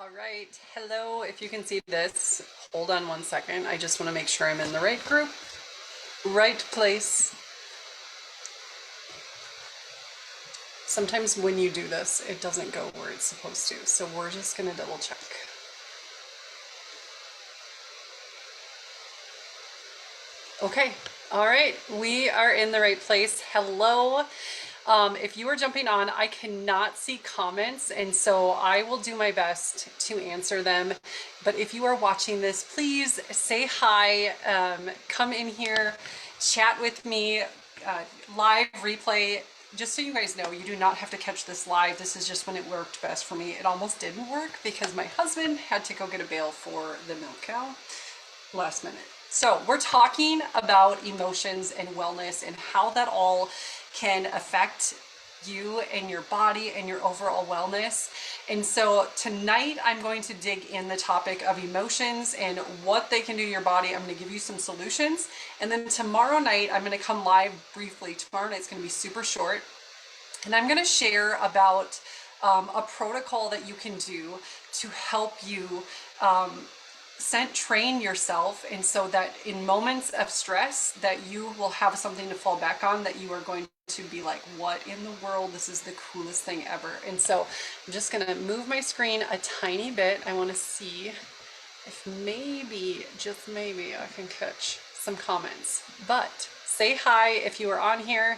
All right, hello. If you can see this, hold on one second. I just want to make sure I'm in the right group, right place. Sometimes when you do this, it doesn't go where it's supposed to. So we're just going to double check. Okay, all right, we are in the right place. Hello. If you are jumping on, I cannot see comments, and so I will do my best to answer them. But if you are watching this, please say hi, come in here, chat with me, live replay. Just so you guys know, you do not have to catch this live. This is just when it worked best for me. It almost didn't work because my husband had to go get a bail for the milk cow last minute. So we're talking about emotions and wellness and how that all can affect you and your body and your overall wellness. And so tonight I'm going to dig in the topic of emotions and what they can do to your body. I'm going to give you some solutions. And then tomorrow night I'm going to come live briefly. Tomorrow night's going to be super short. And I'm going to share about a protocol that you can do to help you train yourself, and so that in moments of stress that you will have something to fall back on, that you are going to be like, what in the world, this is the coolest thing ever. And so I'm just going to move my screen a tiny bit. I want to see if maybe, just maybe, I can catch some comments. But say hi if you are on here.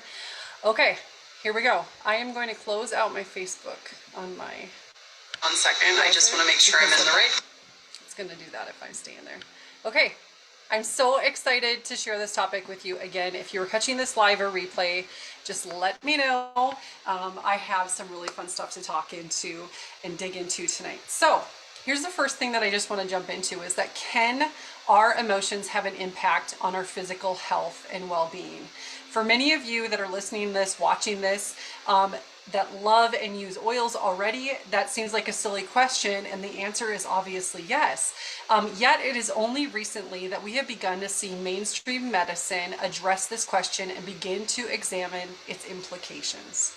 Okay, here we go. I am going to close out my Facebook on my... 1 second, I just want to make sure I'm in the right... It's going to do that if I stay in there. Okay, I'm so excited to share this topic with you again. If you're catching this live or replay, just let me know. I have some really fun stuff to talk into and dig into tonight. So here's the first thing that I just want to jump into, is that can our emotions have an impact on our physical health and well-being? For many of you that are listening to this, watching this, that love and use oils already, that seems like a silly question, and the answer is obviously yes. Yet it is only recently that we have begun to see mainstream medicine address this question and begin to examine its implications.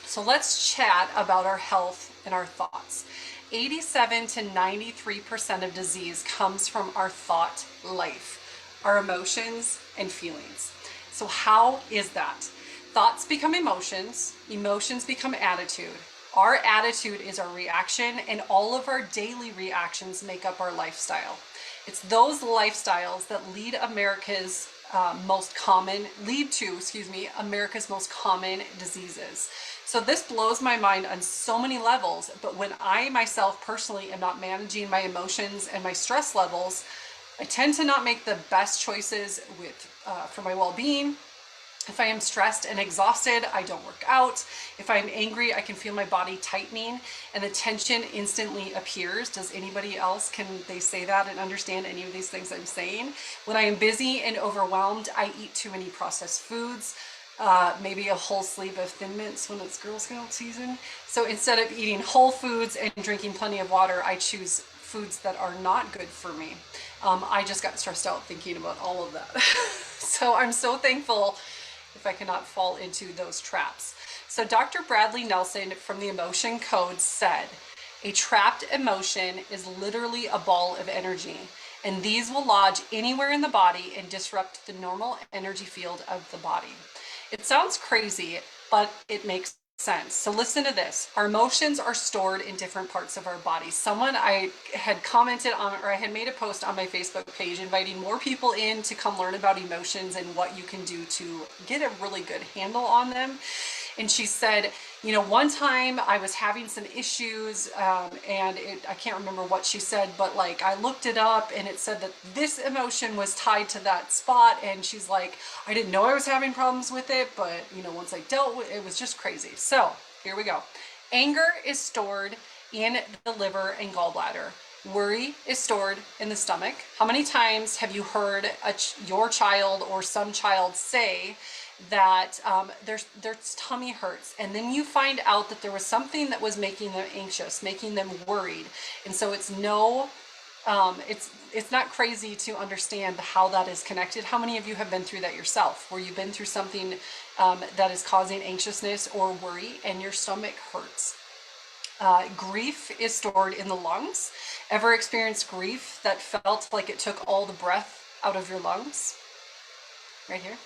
So let's chat about our health and our thoughts. 87 to 93% of disease comes from our thought life, our emotions and feelings. So how is that? Thoughts become emotions, emotions become attitude. Our attitude is our reaction, and all of our daily reactions make up our lifestyle. It's those lifestyles that lead to America's most common diseases. So this blows my mind on so many levels, but when I myself personally am not managing my emotions and my stress levels, I tend to not make the best choices for my well-being. If I am stressed and exhausted, I don't work out. If I'm angry, I can feel my body tightening and the tension instantly appears. Does anybody else, can they say that and understand any of these things I'm saying? When I am busy and overwhelmed, I eat too many processed foods, maybe a whole sleeve of Thin Mints when it's Girl Scout season. So instead of eating whole foods and drinking plenty of water, I choose foods that are not good for me. I just got stressed out thinking about all of that. So I'm so thankful if I cannot fall into those traps. So Dr. Bradley Nelson from the Emotion Code said, a trapped emotion is literally a ball of energy, and these will lodge anywhere in the body and disrupt the normal energy field of the body. It sounds crazy, but it makes sense. So listen to this. Our emotions are stored in different parts of our body. I had commented on, or I had made a post on my Facebook page inviting more people in to come learn about emotions and what you can do to get a really good handle on them. And she said, you know, one time I was having some issues and I can't remember what she said, but like I looked it up and it said that this emotion was tied to that spot. And she's like, I didn't know I was having problems with it, but you know, once I dealt with it, it was just crazy. So here we go. Anger is stored in the liver and gallbladder. Worry is stored in the stomach. How many times have you heard your child or some child say that their tummy hurts, and then you find out that there was something that was making them anxious, making them worried? And so it's not crazy to understand how that is connected. How many of you have been through that yourself, where you've been through something that is causing anxiousness or worry and your stomach hurts? Grief is stored in the lungs. Ever experienced grief that felt like it took all the breath out of your lungs? Right here.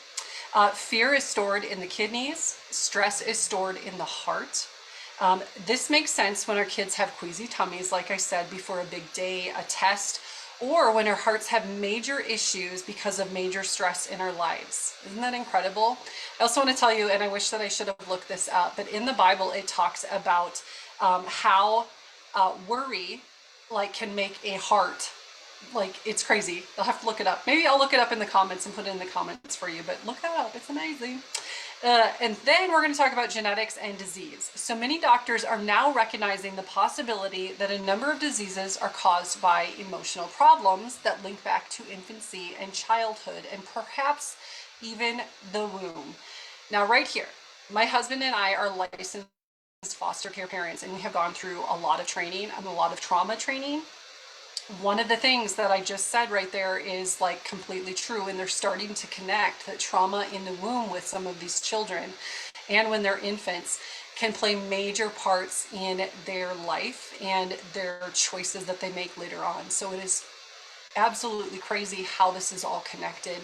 Fear is stored in the kidneys. Stress is stored in the heart. This makes sense when our kids have queasy tummies, like I said, before a big day, a test, or when our hearts have major issues because of major stress in our lives. Isn't that incredible? I also want to tell you, and I wish that I should have looked this up, but in the Bible it talks about how worry can make a heart, it's crazy. I'll have to look it up. Maybe I'll look it up in the comments and put it in the comments for you, but look it up. It's amazing. And then we're going to talk about genetics and disease. So many doctors are now recognizing the possibility that a number of diseases are caused by emotional problems that link back to infancy and childhood and perhaps even the womb. Now, right here, my husband and I are licensed foster care parents, and we have gone through a lot of training and a lot of trauma training. One of the things that I just said right there is completely true, and they're starting to connect that trauma in the womb with some of these children and when they're infants can play major parts in their life and their choices that they make later on. So it is absolutely crazy how this is all connected.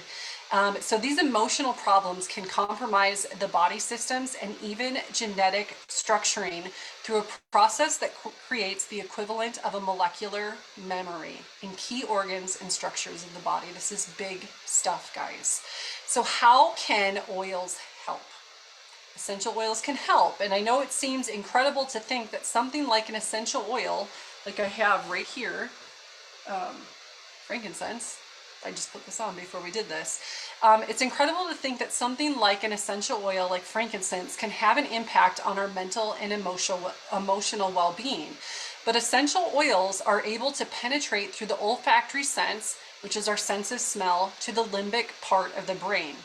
So these emotional problems can compromise the body systems and even genetic structuring through a process that creates the equivalent of a molecular memory in key organs and structures of the body. This is big stuff, guys. So how can oils help? Essential oils can help, and I know it seems incredible to think that something like an essential oil, like I have right here, frankincense. I just put this on before we did this. It's incredible to think that something like an essential oil like frankincense can have an impact on our mental and emotional well-being. But essential oils are able to penetrate through the olfactory sense, which is our sense of smell, to the limbic part of the brain.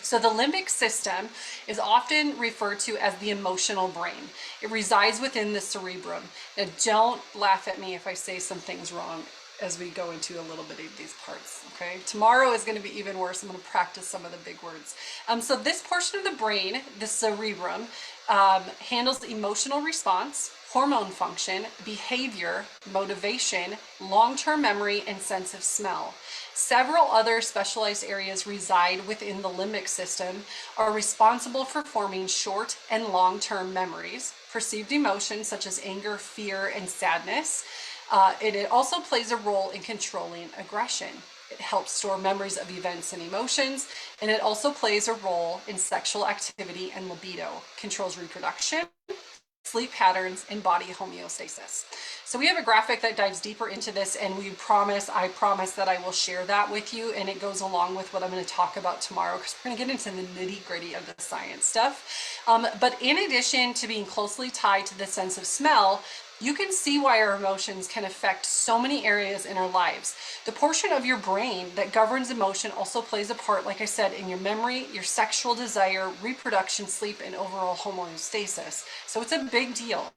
So the limbic system is often referred to as the emotional brain. It resides within the cerebrum. Now, don't laugh at me if I say some things wrong as we go into a little bit of these parts, okay? Tomorrow is going to be even worse. I'm going to practice some of the big words. So this portion of the brain, the cerebrum, handles the emotional response, hormone function, behavior, motivation, long-term memory, and sense of smell. Several other specialized areas reside within the limbic system, are responsible for forming short and long-term memories, perceived emotions such as anger, fear, and sadness. It also plays a role in controlling aggression. It helps store memories of events and emotions, and it also plays a role in sexual activity and libido, controls reproduction, sleep patterns, and body homeostasis. So we have a graphic that dives deeper into this, and I promise that I will share that with you, and it goes along with what I'm going to talk about tomorrow, because we're going to get into the nitty-gritty of the science stuff. But in addition to being closely tied to the sense of smell, you can see why our emotions can affect so many areas in our lives. The portion of your brain that governs emotion also plays a part, like I said, in your memory, your sexual desire, reproduction, sleep, and overall homeostasis. So it's a big deal.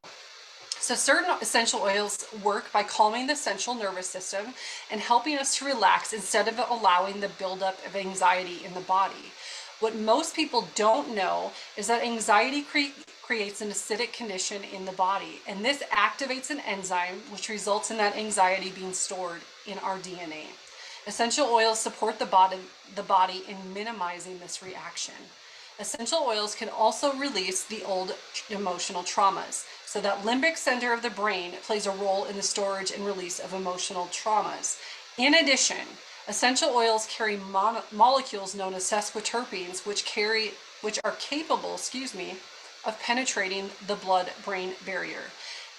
So certain essential oils work by calming the central nervous system and helping us to relax instead of allowing the buildup of anxiety in the body. What most people don't know is that anxiety creates an acidic condition in the body, and this activates an enzyme which results in that anxiety being stored in our DNA. Essential oils support the body in minimizing this reaction. Essential oils can also release the old emotional traumas. So that limbic center of the brain plays a role in the storage and release of emotional traumas. In addition, essential oils carry molecules known as sesquiterpenes, which are capable, of penetrating the blood-brain barrier.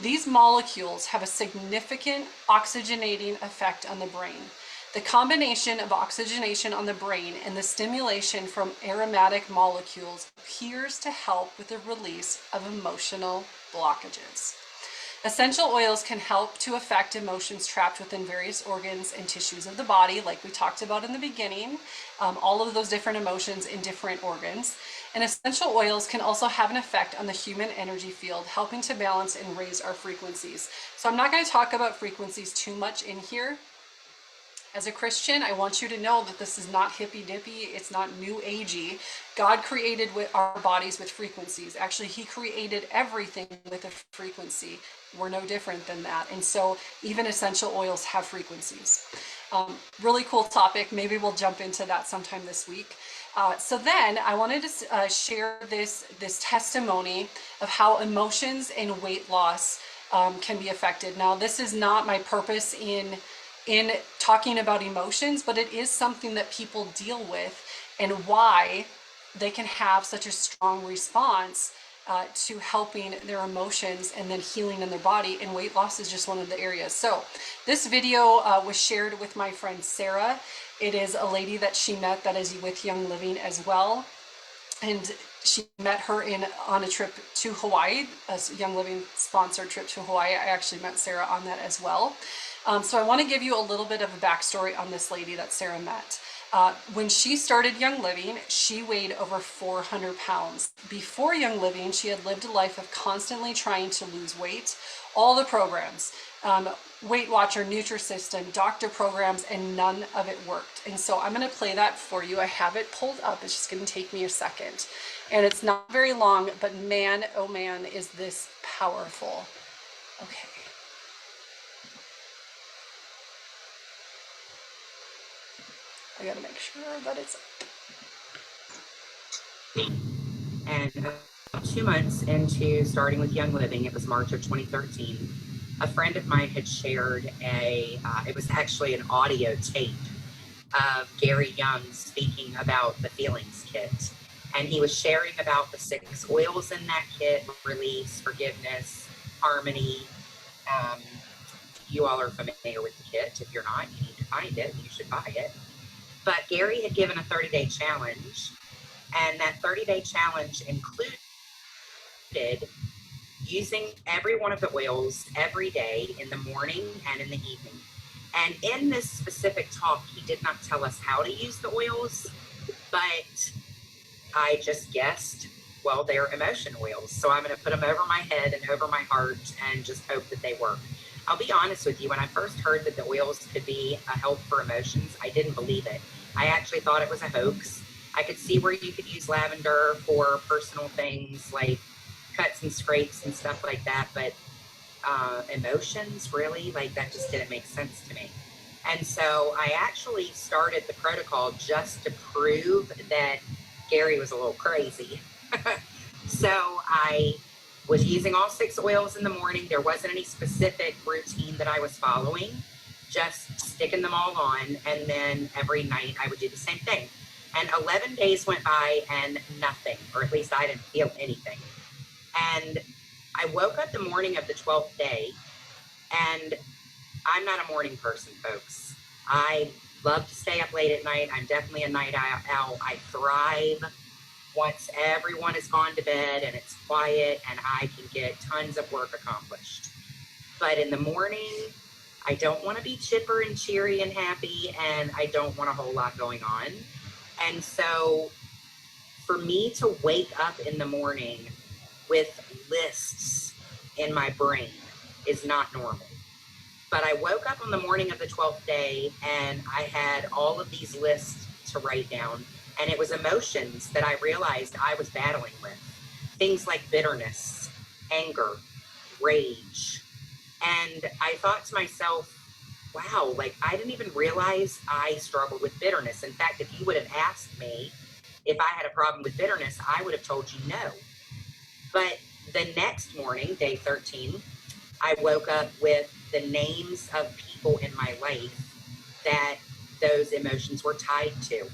These molecules have a significant oxygenating effect on the brain. The combination of oxygenation on the brain and the stimulation from aromatic molecules appears to help with the release of emotional blockages. Essential oils can help to affect emotions trapped within various organs and tissues of the body, like we talked about in the beginning, all of those different emotions in different organs. And essential oils can also have an effect on the human energy field, helping to balance and raise our frequencies. So I'm not going to talk about frequencies too much in here. As a Christian, I want you to know that this is not hippy dippy. It's not new agey. God created our bodies with frequencies. Actually, he created everything with a frequency. We're no different than that. And so even essential oils have frequencies. Really cool topic. Maybe we'll jump into that sometime this week. So then I wanted to share this testimony of how emotions and weight loss can be affected. Now, this is not my purpose in talking about emotions, but it is something that people deal with, and why they can have such a strong response to helping their emotions and then healing in their body, and weight loss is just one of the areas. So this video was shared with my friend Sarah. It is a lady that she met that is with Young Living as well, and she met her on a trip to Hawaii, a Young Living sponsored trip to Hawaii. I actually met Sarah on that as well. So I want to give you a little bit of a backstory on this lady that Sarah met. When she started Young Living, she weighed over 400 pounds. Before Young Living, she had lived a life of constantly trying to lose weight. All the programs, Weight Watcher, Nutrisystem, doctor programs, and none of it worked. And so I'm going to play that for you. I have it pulled up. It's just going to take me a second. And it's not very long, but man, oh man, is this powerful. Okay. I gotta make sure that it's up. And about 2 months into starting with Young Living, it was March of 2013, a friend of mine had shared it was actually an audio tape of Gary Young speaking about the Feelings Kit. And he was sharing about the 6 oils in that kit: release, forgiveness, harmony. You all are familiar with the kit. If you're not, you need to find it. You should buy it. But Gary had given a 30-day challenge, and that 30-day challenge included using every one of the oils every day in the morning and in the evening. And in this specific talk, he did not tell us how to use the oils, but I just guessed, well, they're emotion oils. So I'm going to put them over my head and over my heart and just hope that they work. I'll be honest with you, when I first heard that the oils could be a help for emotions, I didn't believe it. I actually thought it was a hoax. I could see where you could use lavender for personal things like cuts and scrapes and stuff like that, but emotions, really? Like, that just didn't make sense to me. And so I actually started the protocol just to prove that Gary was a little crazy. So I was using all 6 oils in the morning. There wasn't any specific routine that I was following, just sticking them all on. And then every night I would do the same thing. And 11 days went by and nothing, or at least I didn't feel anything. And I woke up the morning of the 12th day, and I'm not a morning person, folks. I love to stay up late at night. I'm definitely a night owl. I thrive once everyone has gone to bed and it's quiet and I can get tons of work accomplished. But in the morning, I don't want to be chipper and cheery and happy, and I don't want a whole lot going on. And so for me to wake up in the morning with lists in my brain is not normal. But I woke up on the morning of the 12th day and I had all of these lists to write down. And it was emotions that I realized I was battling with. Things like bitterness, anger, rage. And I thought to myself, wow, like, I didn't even realize I struggled with bitterness. In fact, if you would have asked me if I had a problem with bitterness, I would have told you no. But the next morning, day 13, I woke up with the names of people in my life that those emotions were tied to.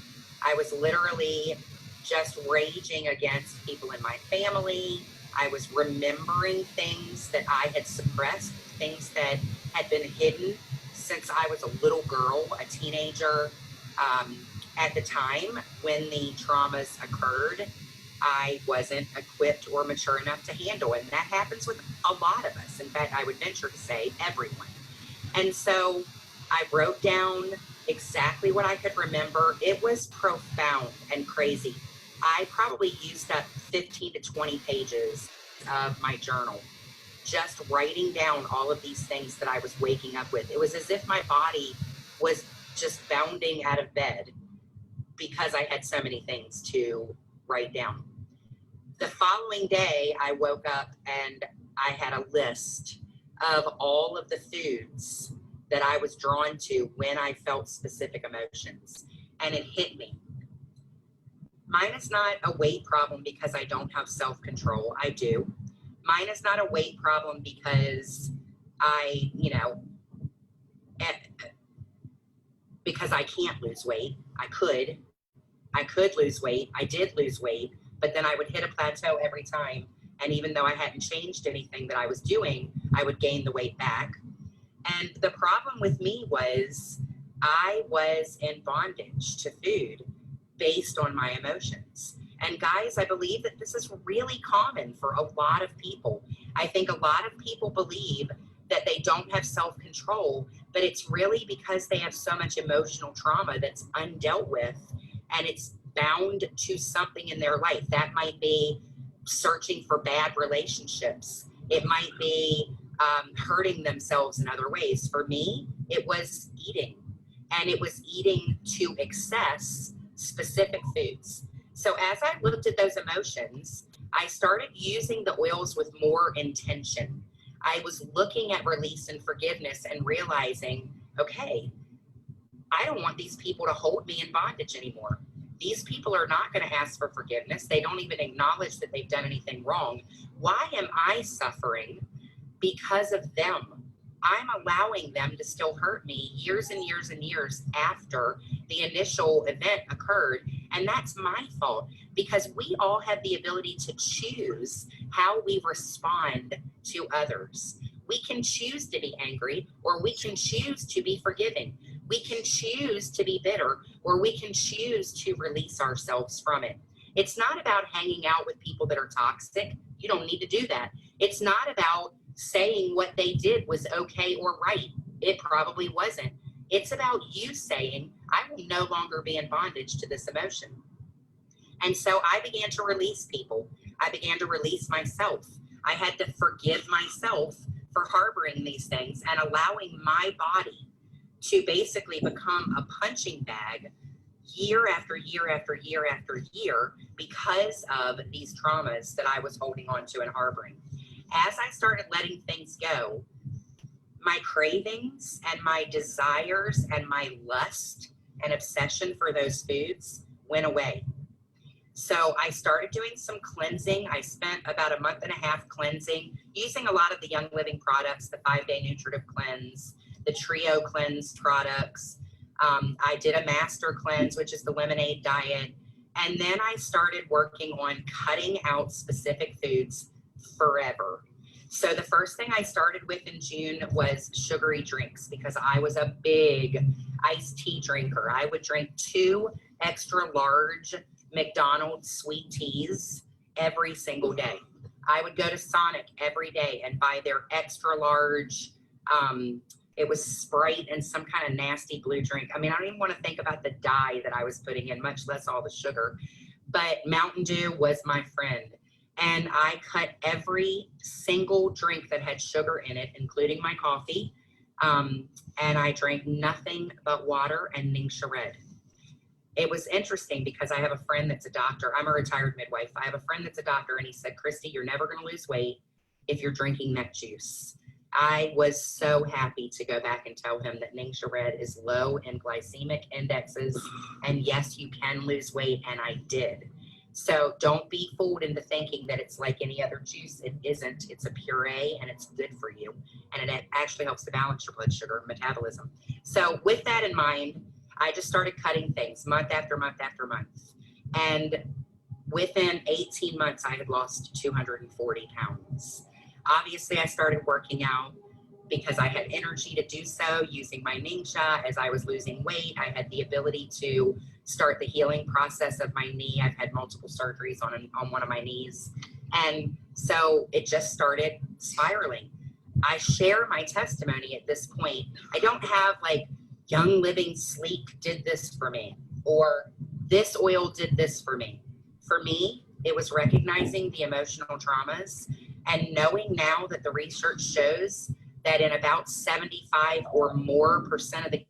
I was literally just raging against people in my family. I was remembering things that I had suppressed, things that had been hidden since I was a little girl, a teenager. At the time when the traumas occurred, I wasn't equipped or mature enough to handle it. And that happens with a lot of us. In fact, I would venture to say everyone. And so I wrote down exactly what I could remember. It was profound and crazy. I probably used up 15 to 20 pages of my journal, just writing down all of these things that I was waking up with. It was as if my body was just bounding out of bed because I had so many things to write down. The following day, I woke up and I had a list of all of the foods that I was drawn to when I felt specific emotions. And it hit me. Mine is not a weight problem because I don't have self-control. I do. Mine is not a weight problem because because I can't lose weight. I could lose weight. I did lose weight, but then I would hit a plateau every time. And even though I hadn't changed anything that I was doing, I would gain the weight back. And the problem with me was I was in bondage to food based on my emotions. And guys, I believe that this is really common for a lot of people. I think a lot of people believe that they don't have self-control, but it's really because they have so much emotional trauma that's undealt with, and it's bound to something in their life. That might be searching for bad relationships. It might be hurting themselves in other ways. For me, it was eating, and it was eating to excess specific foods. So as I looked at those emotions, I started using the oils with more intention. I was looking at release and forgiveness and realizing, okay, I don't want these people to hold me in bondage anymore. These people are not going to ask for forgiveness. They don't even acknowledge that they've done anything wrong. Why am I suffering because of them? I'm allowing them to still hurt me years and years and years after the initial event occurred. And that's my fault, because we all have the ability to choose how we respond to others. We can choose to be angry, or we can choose to be forgiving. We can choose to be bitter, or we can choose to release ourselves from it. It's not about hanging out with people that are toxic. You don't need to do that. It's not about saying what they did was okay or right. It probably wasn't. It's about you saying, I will no longer be in bondage to this emotion. And so I began to release people. I began to release myself. I had to forgive myself for harboring these things and allowing my body to basically become a punching bag year after year after year after year because of these traumas that I was holding on to and harboring. As I started letting things go, my cravings and my desires and my lust and obsession for those foods went away. So I started doing some cleansing. I spent about a month and a half cleansing, using a lot of the Young Living products, the 5-day nutritive cleanse, the Trio cleanse products. I did a master cleanse, which is the lemonade diet. And then I started working on cutting out specific foods forever. So the first thing I started with in June was sugary drinks, because I was a big iced tea drinker. I would drink 2 extra large McDonald's sweet teas every single day. I would go to Sonic every day and buy their extra large, it was Sprite and some kind of nasty blue drink. I mean, I don't even want to think about the dye that I was putting in, much less all the sugar. But Mountain Dew was my friend. And I cut every single drink that had sugar in it, including my coffee. And I drank nothing but water and Ningxia Red. It was interesting because I have a friend that's a doctor. I'm a retired midwife. I have a friend that's a doctor, and he said, Christy, you're never going to lose weight if you're drinking that juice. I was so happy to go back and tell him that Ningxia Red is low in glycemic indexes. And yes, you can lose weight, and I did. So don't be fooled into thinking that it's like any other juice. It isn't. It's a puree, and it's good for you. And it actually helps to balance your blood sugar metabolism. So with that in mind, I just started cutting things month after month after month. And within 18 months, I had lost 240 pounds. Obviously, I started working out because I had energy to do so, using my Ningxia. As I was losing weight, I had the ability to start the healing process of my knee. I've had multiple surgeries on one of my knees. And so it just started spiraling. I share my testimony at this point. I don't have like Young Living Sleek did this for me, or this oil did this for me. For me, it was recognizing the emotional traumas and knowing now that the research shows that in about 75 or more % of the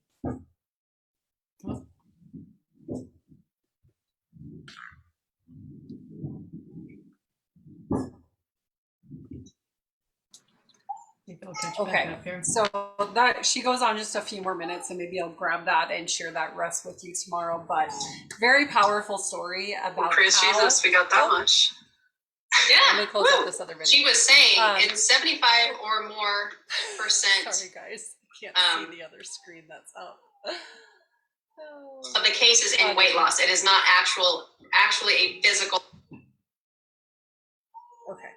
Maybe I'll catch back Okay, up here. so that she goes on just a few more minutes, and maybe I'll grab that and share that rest with you tomorrow. But very powerful story about praise how, Jesus, we got that much. let me Yeah. close out this other video. She was saying in 75 or more percent Sorry guys, I can't see the other screen that's up. of the cases in weight loss, it is not actually a physical. Okay.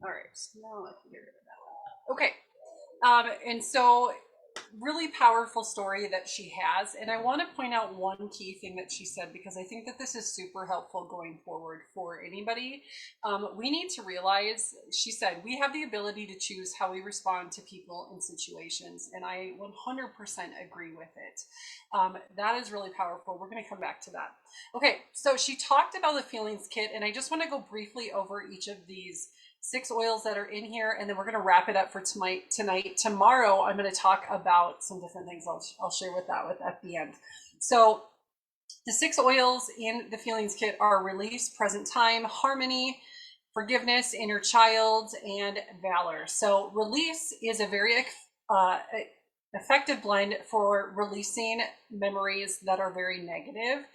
All right. So now I can get rid of that one. Okay. And so really powerful story that she has. And I want to point out one key thing that she said, because I think that this is super helpful going forward for anybody. We need to realize, she said, we have the ability to choose how we respond to people and situations. And I 100% agree with it. That is really powerful. We're going to come back to that. Okay. So she talked about the feelings kit, and I just want to go briefly over each of these 6 oils that are in here, and then we're going to wrap it up for tonight. Tomorrow, I'm going to talk about some different things I'll share with at the end. So the 6 oils in the feelings kit are release, present time, harmony, forgiveness, inner child, and valor. So release is a very effective blend for releasing memories that are very negative,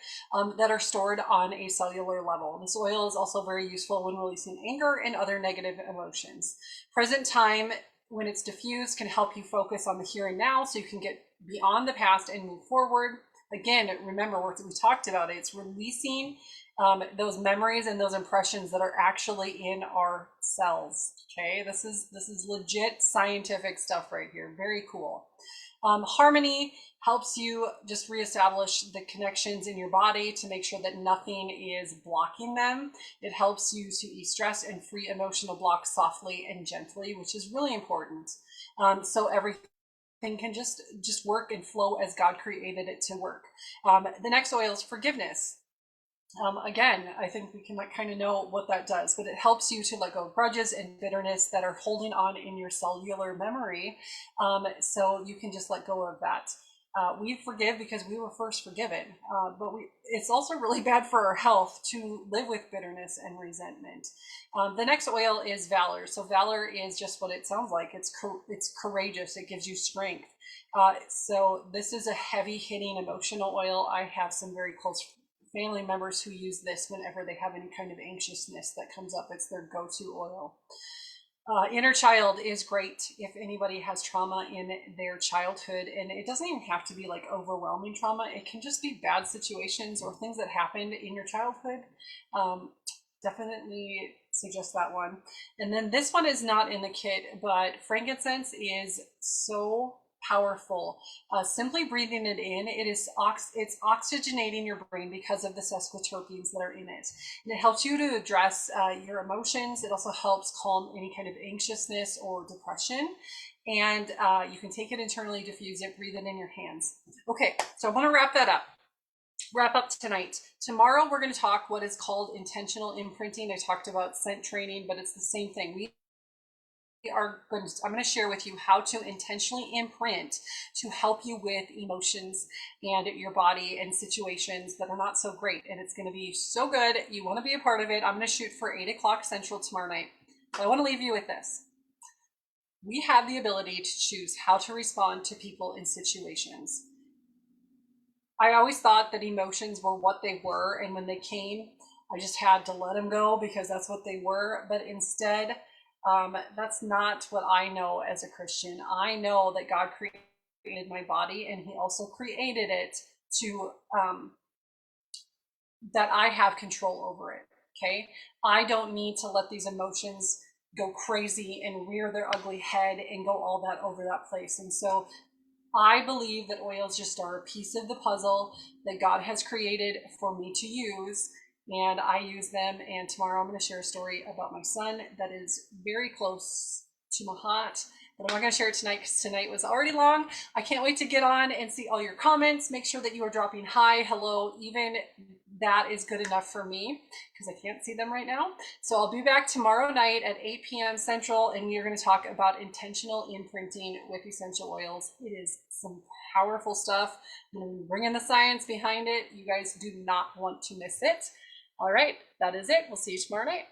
that are stored on a cellular level. This oil is also very useful when releasing anger and other negative emotions. Present time, when it's diffused, can help you focus on the here and now so you can get beyond the past and move forward. Again, remember what we talked about, it's releasing those memories and those impressions that are actually in our cells. Okay, this is legit scientific stuff right here. Very cool. Harmony helps you just reestablish the connections in your body to make sure that nothing is blocking them. It helps you to ease stress and free emotional blocks softly and gently, which is really important. So everything can just work and flow as God created it to work. The next oil is forgiveness. Again, I think we can kind of know what that does, but it helps you to let go of grudges and bitterness that are holding on in your cellular memory. So you can just let go of that. We forgive because we were first forgiven, but it's also really bad for our health to live with bitterness and resentment. The next oil is Valor. So Valor is just what it sounds like. It's courageous. It gives you strength. So this is a heavy hitting emotional oil. I have some very close family members who use this whenever they have any kind of anxiousness that comes up. It's their go-to oil. Inner child is great if anybody has trauma in their childhood, and it doesn't even have to be like overwhelming trauma. It can just be bad situations or things that happened in your childhood. Definitely suggest that one. And then this one is not in the kit, but frankincense is so powerful. Simply breathing it in, it's oxygenating your brain because of the sesquiterpenes that are in it. And it helps you to address your emotions. It also helps calm any kind of anxiousness or depression. And you can take it internally, diffuse it, breathe it in your hands. Okay, so I want to wrap up tonight. Tomorrow we're going to talk what is called intentional imprinting. I talked about scent training, but it's the same thing. I'm going to share with you how to intentionally imprint to help you with emotions and your body and situations that are not so great. And it's going to be so good. You want to be a part of it. I'm going to shoot for 8 o'clock Central tomorrow night. But I want to leave you with this. We have the ability to choose how to respond to people in situations. I always thought that emotions were what they were, and when they came, I just had to let them go because that's what they were. But instead, that's not what I know as a Christian. I know that God created my body, and He also created it to that I have control over it. Okay, I don't need to let these emotions go crazy and rear their ugly head and go all that over that place. And so I believe that oils just are a piece of the puzzle that God has created for me to use, and I use them. And tomorrow I'm going to share a story about my son that is very close to my heart, but I'm not going to share it tonight because tonight was already long. I can't wait to get on and see all your comments. Make sure that you are dropping hi, hello, even that is good enough for me because I can't see them right now. So I'll be back tomorrow night at 8 p.m. Central, and we are going to talk about intentional imprinting with essential oils. It is some powerful stuff. I'm going to bring in the science behind it. You guys do not want to miss it. All right, that is it. We'll see you tomorrow night.